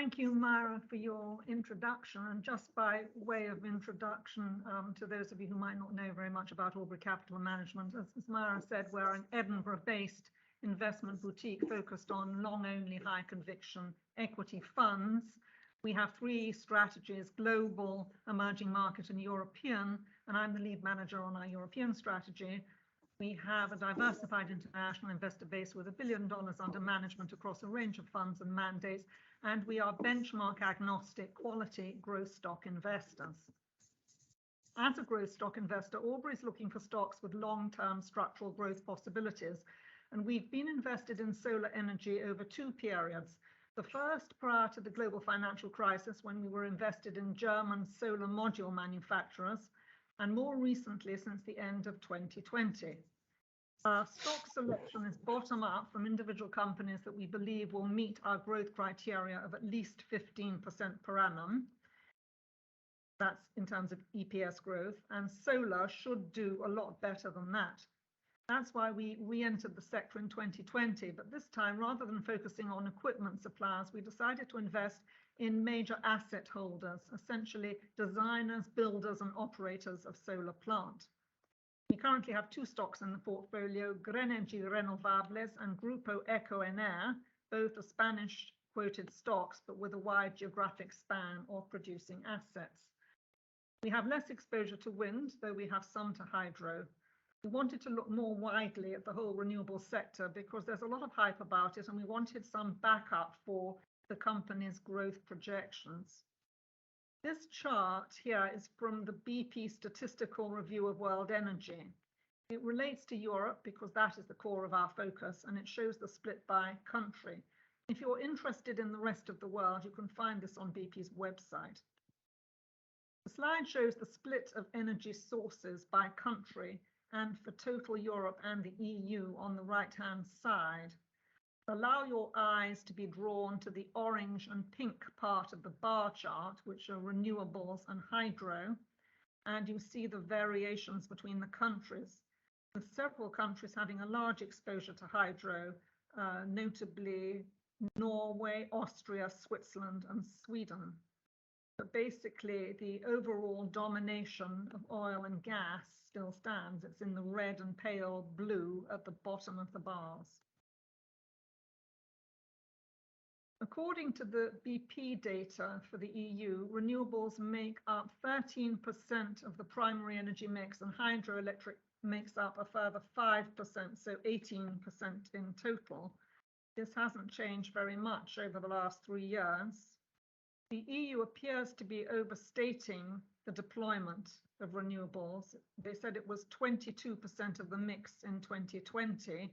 Thank you, Myra, for your introduction. And just by way of introduction to those of you who might not know very much about Aubrey Capital Management, as Myra said, we're an Edinburgh-based investment boutique focused on long-only high-conviction equity funds. We have three strategies: global, emerging market, and European, and I'm the lead manager on our European strategy. We have a diversified international investor base with $1 billion under management across a range of funds and mandates, and we are benchmark agnostic quality growth stock investors. As a growth stock investor, Aubrey is looking for stocks with long-term structural growth possibilities, and we've been invested in solar energy over two periods. The first prior to the global financial crisis, when we were invested in German solar module manufacturers, and more recently since the end of 2020. Our stock selection is bottom up from individual companies that we believe will meet our growth criteria of at least 15% per annum. That's in terms of EPS growth, and solar should do a lot better than that. That's why we re-entered the sector in 2020, but this time, rather than focusing on equipment suppliers, we decided to invest in major asset holders, essentially designers, builders, and operators of solar plant. We currently have two stocks in the portfolio: Renewables and Grupo Ecoener, both are Spanish quoted stocks, but with a wide geographic span of producing assets. We have less exposure to wind, though we have some to hydro. We wanted to look more widely at the whole renewable sector because there's a lot of hype about it, and we wanted some backup for the company's growth projections. This chart here is from the BP Statistical Review of World Energy. It relates to Europe because that is the core of our focus, and it shows the split by country. If you're interested in the rest of the world, you can find this on BP's website. The slide shows the split of energy sources by country and for total Europe and the EU on the right-hand side. Allow your eyes to be drawn to the orange and pink part of the bar chart, which are renewables and hydro, and you see the variations between the countries, with several countries having a large exposure to hydro, notably Norway, Austria, Switzerland, and Sweden. But basically, the overall domination of oil and gas still stands. It's in the red and pale blue at the bottom of the bars. According to the BP data for the EU, renewables make up 13% of the primary energy mix, and hydroelectric makes up a further 5%, so 18% in total. This hasn't changed very much over the last 3 years. The EU appears to be overstating the deployment of renewables. They said it was 22% of the mix in 2020.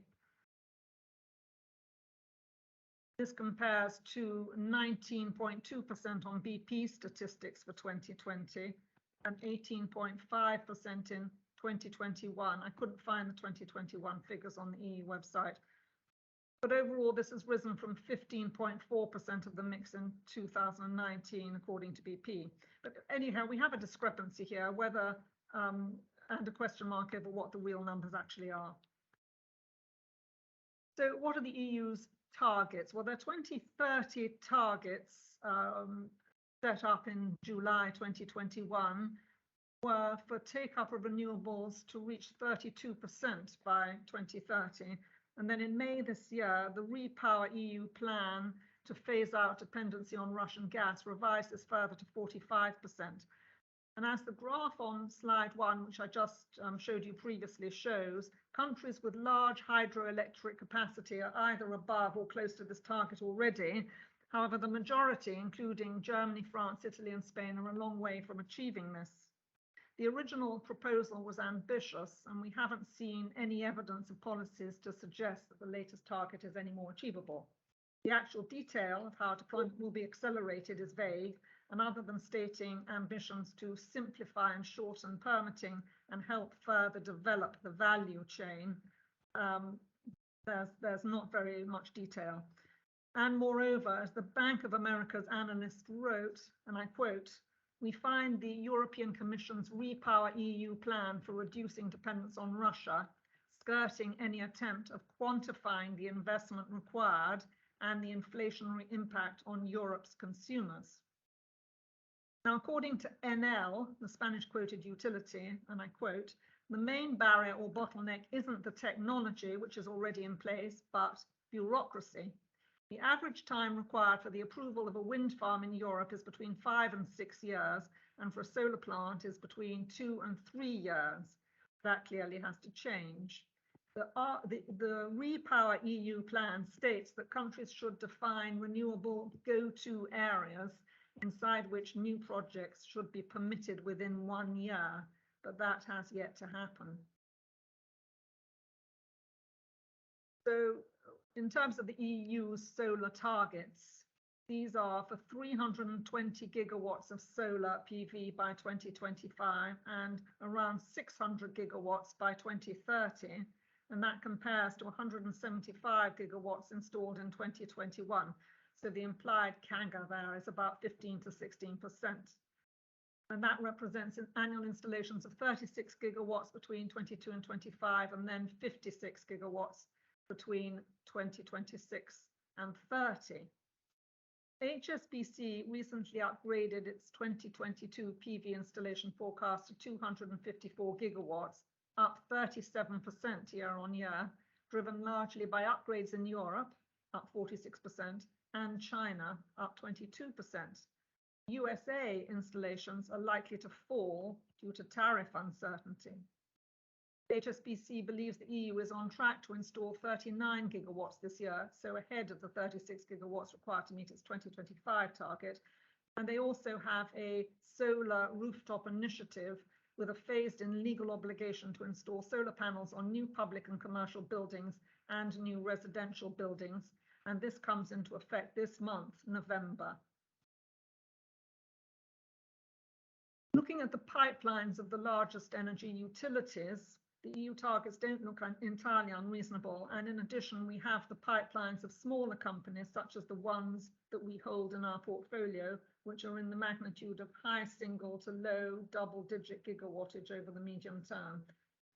This compares to 19.2% on BP statistics for 2020 and 18.5% in 2021. I couldn't find the 2021 figures on the EU website. But overall, this has risen from 15.4% of the mix in 2019, according to BP. But anyhow, we have a discrepancy here, whether and a question mark over what the real numbers actually are. So what are the EU's targets? Well, their 2030 targets set up in July 2021 were for take-up of renewables to reach 32% by 2030. And then in May this year, the Repower EU plan to phase out dependency on Russian gas revised this further to 45%. And as the graph on slide 1, which I just showed you previously, shows, countries with large hydroelectric capacity are either above or close to this target already. However, the majority, including Germany, France, Italy, and Spain, are a long way from achieving this. The original proposal was ambitious, and we haven't seen any evidence of policies to suggest that the latest target is any more achievable. The actual detail of how deployment will be accelerated is vague, and other than stating ambitions to simplify and shorten permitting and help further develop the value chain, there's not very much detail. And moreover, as the Bank of America's analyst wrote, and I quote, "We find the European Commission's Repower EU plan for reducing dependence on Russia skirting any attempt of quantifying the investment required and the inflationary impact on Europe's consumers. Now, according to NL, the Spanish quoted utility, and I quote, "The main barrier or bottleneck isn't the technology, which is already in place, but bureaucracy. The average time required for the approval of a wind farm in Europe is between 5 and 6 years, and for a solar plant is between 2 and 3 years. That clearly has to change. The Repower EU plan states that countries should define renewable go-to areas inside which new projects should be permitted within 1 year, but that has yet to happen." So in terms of the EU's solar targets, these are for 320 gigawatts of solar PV by 2025 and around 600 gigawatts by 2030. And that compares to 175 gigawatts installed in 2021. So the implied CAGR there is about 15 to 16%. And that represents annual installations of 36 gigawatts between 22 and 25, and then 56 gigawatts between 2026 and 30. HSBC recently upgraded its 2022 PV installation forecast to 254 gigawatts, up 37% year on year, driven largely by upgrades in Europe, up 46%, and China, up 22%. USA installations are likely to fall due to tariff uncertainty. HSBC believes the EU is on track to install 39 gigawatts this year, so ahead of the 36 gigawatts required to meet its 2025 target. And they also have a solar rooftop initiative with a phased-in legal obligation to install solar panels on new public and commercial buildings and new residential buildings. And this comes into effect this month, November. Looking at the pipelines of the largest energy utilities, the EU targets don't look entirely unreasonable. And in addition, we have the pipelines of smaller companies, such as the ones that we hold in our portfolio, which are in the magnitude of high single to low double-digit gigawattage over the medium term.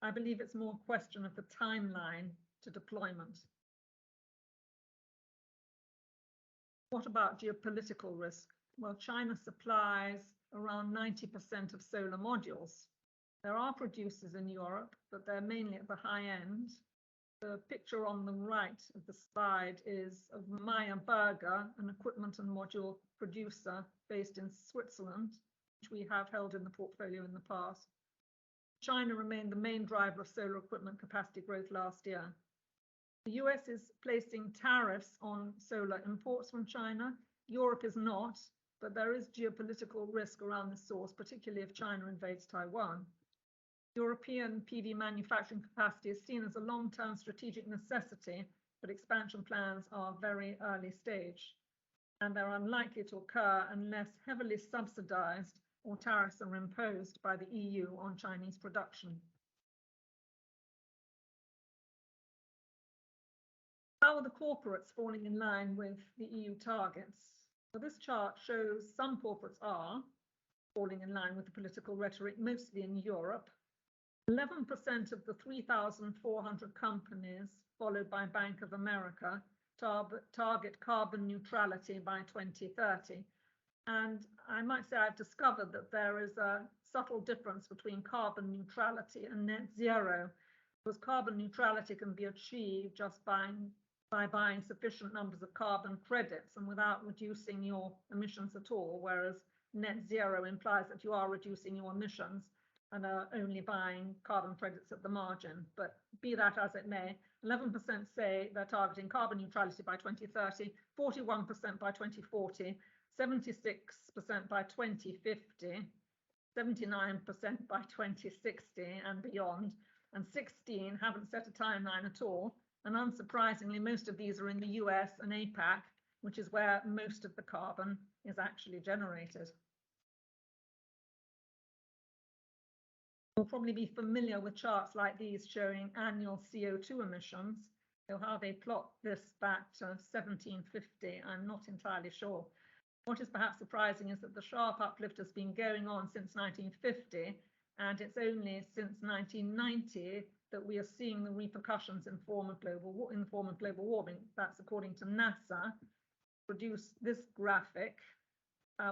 I believe it's more a question of the timeline to deployment. What about geopolitical risk? Well, China supplies around 90% of solar modules. There are producers in Europe, but they're mainly at the high end. The picture on the right of the slide is of Meyer Burger, an equipment and module producer based in Switzerland, which we have held in the portfolio in the past. China remained the main driver of solar equipment capacity growth last year. The US is placing tariffs on solar imports from China. Europe is not, but there is geopolitical risk around the source, particularly if China invades Taiwan. European PV manufacturing capacity is seen as a long-term strategic necessity, but expansion plans are very early stage, and they're unlikely to occur unless heavily subsidized or tariffs are imposed by the EU on Chinese production. How are the corporates falling in line with the EU targets? So this chart shows some corporates are falling in line with the political rhetoric, mostly in Europe. 11% of the 3,400 companies, followed by Bank of America, target carbon neutrality by 2030. And I might say I've discovered that there is a subtle difference between carbon neutrality and net zero, because carbon neutrality can be achieved just by buying sufficient numbers of carbon credits and without reducing your emissions at all, whereas net zero implies that you are reducing your emissions and are only buying carbon credits at the margin. But be that as it may, 11% say they're targeting carbon neutrality by 2030, 41% by 2040, 76% by 2050, 79% by 2060 and beyond, and 16 haven't set a timeline at all. And unsurprisingly, most of these are in the US and APAC, which is where most of the carbon is actually generated. You'll probably be familiar with charts like these showing annual CO2 emissions. So how they plot this back to 1750, I'm not entirely sure. What is perhaps surprising is that the sharp uplift has been going on since 1950, and it's only since 1990 that we are seeing the repercussions in the form of global warming. That's according to NASA. Produced this graphic,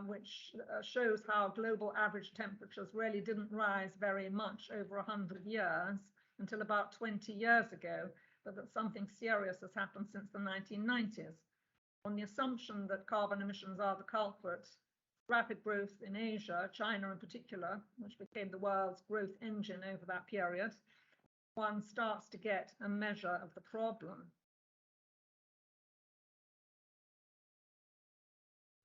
which shows how global average temperatures really didn't rise very much over 100 years until about 20 years ago, but that something serious has happened since the 1990s. On the assumption that carbon emissions are the culprit, rapid growth in Asia, China in particular, which became the world's growth engine over that period, one starts to get a measure of the problem.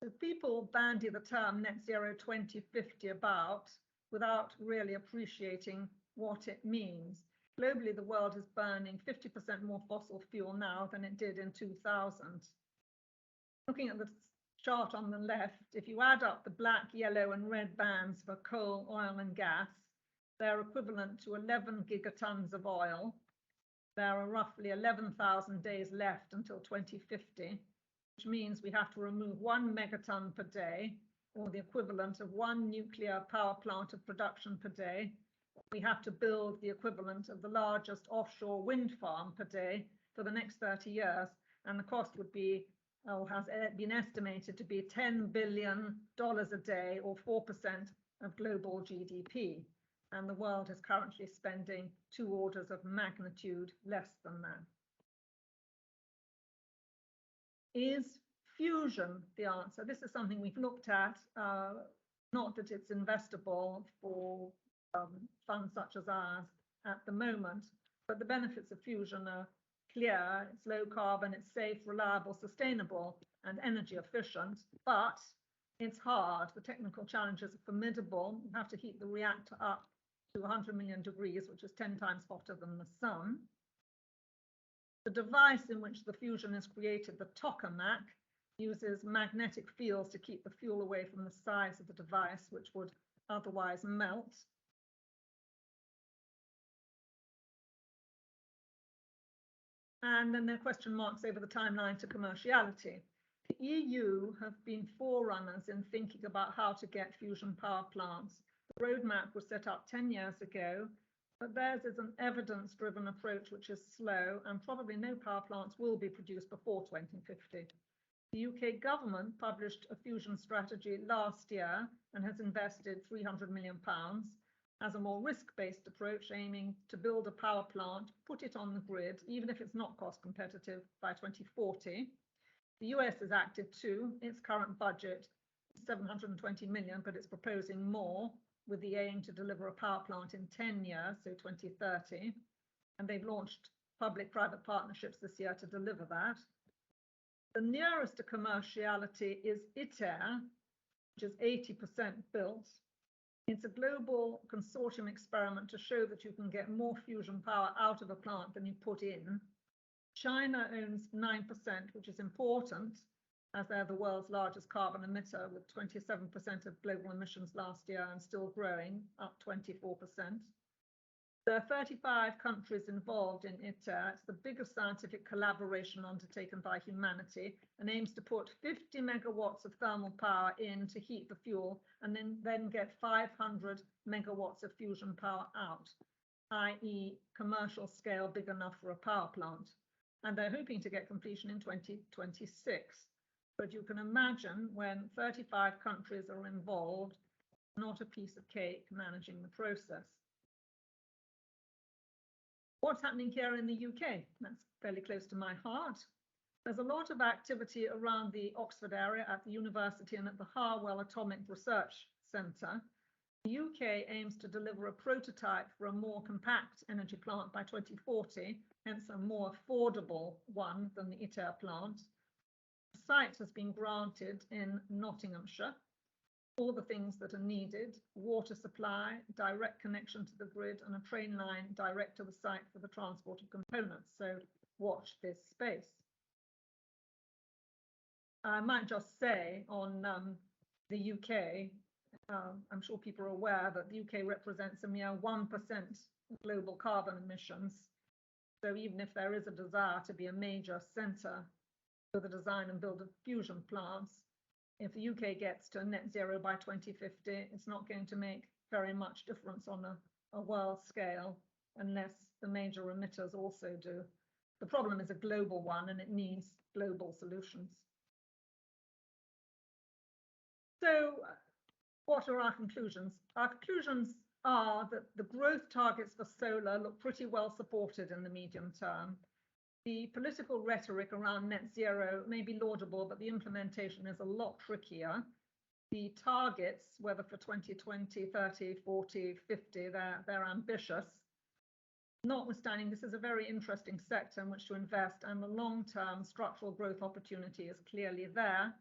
So people bandy the term net zero 2050 about without really appreciating what it means. Globally, the world is burning 50% more fossil fuel now than it did in 2000. Looking at the chart on the left, if you add up the black, yellow, and red bands for coal, oil, and gas, they're equivalent to 11 gigatons of oil. There are roughly 11,000 days left until 2050, which means we have to remove 1 megaton per day, or the equivalent of 1 nuclear power plant of production per day. We have to build the equivalent of the largest offshore wind farm per day for the next 30 years, and the cost would be, has been estimated to be $10 billion a day, or 4% of global GDP. And the world is currently spending 2 orders of magnitude less than that. Is fusion the answer? This is something we've looked at, not that it's investable for funds such as ours at the moment, but the benefits of fusion are clear. It's low carbon, it's safe, reliable, sustainable, and energy efficient, but it's hard. The technical challenges are formidable. You have to heat the reactor up to 100 million degrees, which is 10 times hotter than the sun. The device in which the fusion is created, the tokamak, uses magnetic fields to keep the fuel away from the sides of the device, which would otherwise melt. And then there are question marks over the timeline to commerciality. The EU have been forerunners in thinking about how to get fusion power plants. The roadmap was set up 10 years ago, but theirs is an evidence-driven approach which is slow, and probably no power plants will be produced before 2050. The UK government published a fusion strategy last year and has invested £300 million as a more risk-based approach, aiming to build a power plant, put it on the grid, even if it's not cost competitive, by 2040. The US is active too. Its current budget is 720 million, but it's proposing more, with the aim to deliver a power plant in 10 years, so 2030. And they've launched public-private partnerships this year to deliver that. The nearest to commerciality is ITER, which is 80% built. It's a global consortium experiment to show that you can get more fusion power out of a plant than you put in. China owns 9%, which is important, as they're the world's largest carbon emitter, with 27% of global emissions last year and still growing, up 24%. There are 35 countries involved in ITER. It's the biggest scientific collaboration undertaken by humanity, and aims to put 50 megawatts of thermal power in to heat the fuel, and then get 500 megawatts of fusion power out, i.e. commercial scale big enough for a power plant. And they're hoping to get completion in 2026. But you can imagine when 35 countries are involved, not a piece of cake managing the process. What's happening here in the UK? That's fairly close to my heart. There's a lot of activity around the Oxford area at the university and at the Harwell Atomic Research Centre. The UK aims to deliver a prototype for a more compact energy plant by 2040, hence a more affordable one than the ITER plant. The site has been granted in Nottinghamshire. All the things that are needed: water supply, direct connection to the grid, and a train line direct to the site for the transport of components. So watch this space. I might just say on the UK, I'm sure people are aware that the UK represents a mere 1% of global carbon emissions. So even if there is a desire to be a major centre for the design and build of fusion plants, if the UK gets to net zero by 2050, it's not going to make very much difference on a world scale unless the major emitters also do. The problem is a global one, and it needs global solutions. So what are our conclusions? Our conclusions are that the growth targets for solar look pretty well supported in the medium term. The political rhetoric around net zero may be laudable, but the implementation is a lot trickier. The targets, whether for 2020, 30, 40, 50, they're ambitious. Notwithstanding, this is a very interesting sector in which to invest, and the long-term structural growth opportunity is clearly there.